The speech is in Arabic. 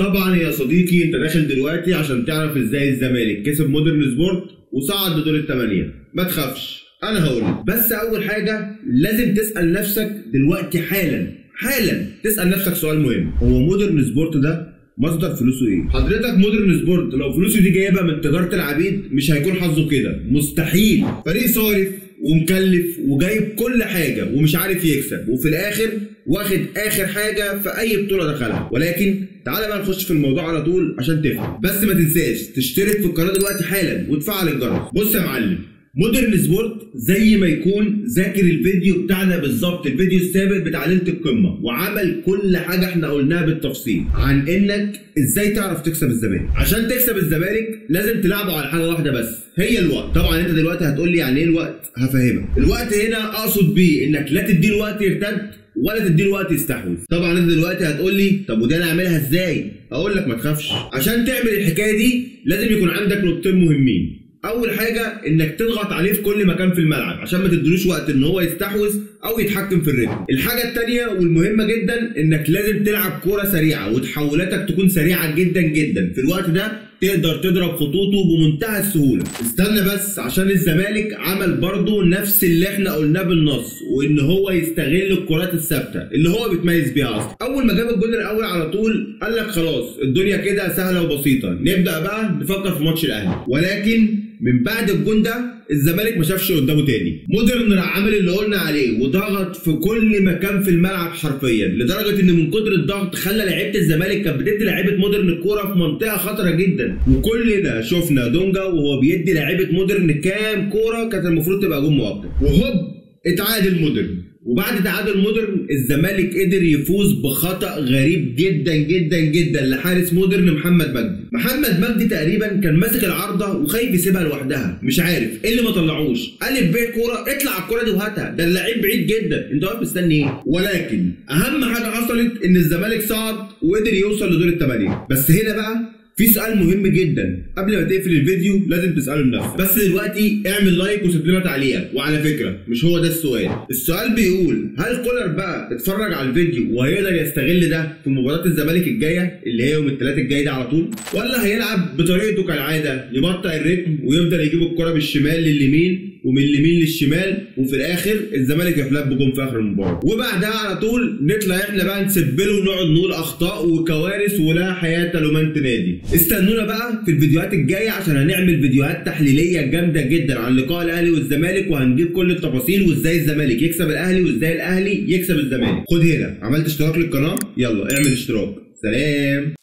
طبعا يا صديقي انت داخل دلوقتي عشان تعرف ازاي الزمالك كسب مودرن سبورت وصعد لدور الثمانية. ما تخافش انا هقولك، بس اول حاجة لازم تسأل نفسك دلوقتي حالا تسأل نفسك سؤال مهم: هو مودرن سبورت ده مصدر فلوسه ايه؟ حضرتك مودرن سبورت لو فلوسه دي جايبها من تجارة العبيد مش هيكون حظه كده، مستحيل. فريق صارف ومكلف وجايب كل حاجة ومش عارف يكسب، وفي الاخر واخد اخر حاجة في اي بطولة دخلها. ولكن تعالى بقى نخش في الموضوع على طول عشان تفهم. بس ما تنساش تشترك في القناة دلوقتي حالا وتفعل الجرس. بص يا معلم، مودرن سبورت زي ما يكون ذاكر الفيديو بتاعنا بالظبط، الفيديو السابق بتاع ليله القمه، وعمل كل حاجه احنا قلناها بالتفصيل عن انك ازاي تعرف تكسب الزمالك. عشان تكسب الزمالك لازم تلعبه على حاجه واحده بس، هي الوقت. طبعا انت دلوقتي هتقول لي يعني ايه الوقت؟ هفهمك. الوقت هنا اقصد بيه انك لا تديله وقت يرتد ولا تديله وقت يستحوذ. طبعا انت دلوقتي هتقول لي طب ودي انا اعملها ازاي؟ اقول لك ما تخافش. عشان تعمل الحكايه دي لازم يكون عندك نقطتين مهمين. اول حاجه انك تضغط عليه في كل مكان في الملعب عشان ما تديلوش وقت ان هو يستحوذ او يتحكم في الريتم. الحاجه الثانيه والمهمه جدا انك لازم تلعب كوره سريعه وتحولاتك تكون سريعه جدا جدا. في الوقت ده تقدر تضرب خطوطه بمنتهى السهوله. استنى بس، عشان الزمالك عمل برضه نفس اللي احنا قلناه بالنص، وان هو يستغل الكرات الثابته اللي هو بيتميز بيها اصلا. اول ما جاب الجول الاول على طول قال لك خلاص الدنيا كده سهله وبسيطه، نبدا بقى نفكر في ماتش الاهلي. ولكن من بعد الجون ده الزمالك ما شافش قدامه تاني. مودرن راح عامل اللي قلنا عليه وضغط في كل مكان في الملعب حرفيا، لدرجه ان من كتر الضغط خلى لعيبه الزمالك كانت بتدي لعيبه مودرن الكوره في منطقه خطره جدا. وكلنا شفنا دونجا وهو بيدي لعيبه مودرن كام كوره كانت المفروض تبقى جون مؤقت، وهوب اتعادل مودرن. وبعد تعادل مودرن الزمالك قدر يفوز بخطأ غريب جدا جدا جدا لحارس مودرن محمد مجدي تقريبا كان ماسك العارضه وخايف يسيبها لوحدها، مش عارف ايه اللي ما طلعوش. قلب بيه كوره، اطلع على الكوره دي وهاتها، ده اللعيب بعيد جدا، انت واقف مستني ايه؟ ولكن اهم حاجه حصلت ان الزمالك صعد وقدر يوصل لدور الثمانيه. بس هنا بقى في سؤال مهم جدا قبل ما تقفل الفيديو لازم تساله لنفسك. بس دلوقتي اعمل لايك وسيب لنا تعليقك. وعلى فكره مش هو ده السؤال بيقول هل كولر بقى اتفرج على الفيديو وهيقدر يستغل ده في مباراه الزمالك الجايه اللي هي يوم الثلاث الجاي ده على طول، ولا هيلعب بطريقته كالعاده يبطئ الريتم ويفضل يجيب الكره بالشمال لليمين ومن اليمين للشمال، وفي الاخر الزمالك يحلب بجون في اخر المباراه، وبعدها على طول نطلع احنا بقى نسبله ونقعد نقول اخطاء وكوارث ولا حياه لمن تنادي. استنونا بقى في الفيديوهات الجايه عشان هنعمل فيديوهات تحليليه جامده جدا عن لقاء الاهلي والزمالك، وهنجيب كل التفاصيل وازاي الزمالك يكسب الاهلي وازاي الاهلي يكسب الزمالك. خد هنا عملت اشتراك للقناه، يلا اعمل اشتراك. سلام.